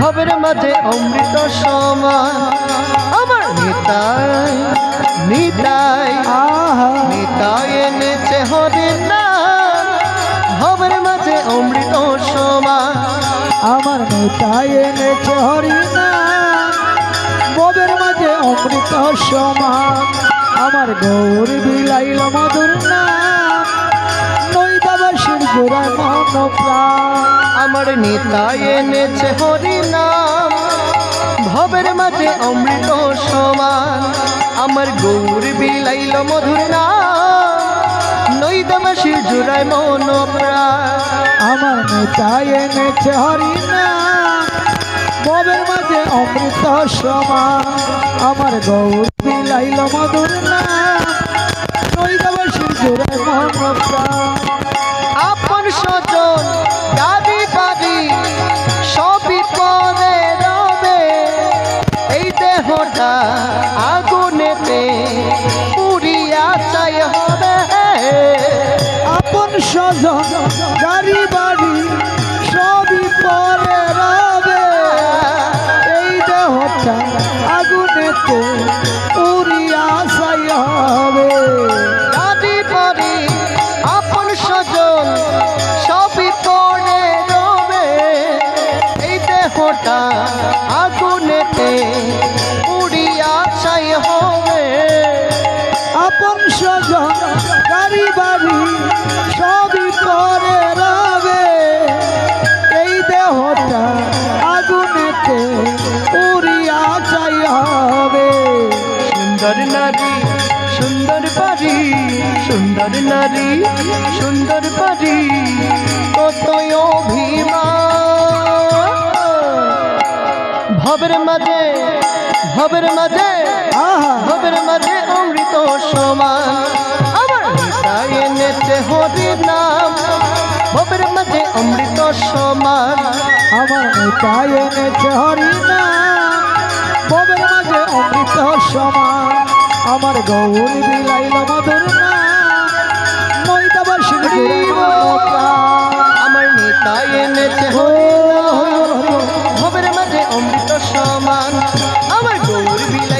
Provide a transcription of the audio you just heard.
ভবের মাঝে অমৃত সমান আমার নিতাই নিতাই নিতাই এনেছে হরির নাম ভবের মাঝে অমৃত সমান আমার নিতাই এনেছে হরির নাম ভবের মাঝে অমৃত সমান আমার গৌর বিলাইল মধুর নাম নৈদাবাসীর জোড়ায় মন প্রাণ আমার নিতাই এনেছে হরি নাম ভবের মাঝে অমৃত সমান আমার গৌর বিলাইল মধুর নাম নৈদাবাসীর জোড়ায় মন প্রাণ আমার নিতাই এনেছে হরি নাম ভবের মাঝে অমৃত সমান আমার গৌর বিলাইল মধুর নাম নৈদাবাসীর জোড়ায় মন প্রাণ আপন স্বজন গাড়ি বাড়ি সবই পরে রবে এই দেহটা আগুনেতে পুড়িয়া চাই হবে আপন স্বজন গাড়ি বাড়ি সবই পরে রবে এই দেহটা আগুনেতে পুড়িয়া ছাই হবে গাড়ি বাড়ি আপন স্বজন সবই পরে রবে এই দেহটা আগুনেতে পুড়িয়া চাই হবে আপন স্বজন গাড়ি বাড়ি সবই পরে রবে এই দেহটা আগুনেতে পুড়িয়া ছাই হবে সুন্দর নারী সুন্দর পারি সুন্দর নারী সুন্দর পারি কতই অভিমান ভবের মাঝে ভবের মাঝে ভবের মাঝে অমৃত সমান আমার নিতাই এনেছে হরির নাম ভবের মাঝে অমৃত সমান আমার নিতাই এনেছে হরি নাম ভবের মাঝে অমৃত সমান আমার গৌর বিলাইল মধুর নাম নৈদাবাসীর জোড়ায় মন প্রাণ আমার নিতাই এনেছে হরির নাম ভবের মাঝে অমৃত সমান আমার গৌর বিলাইল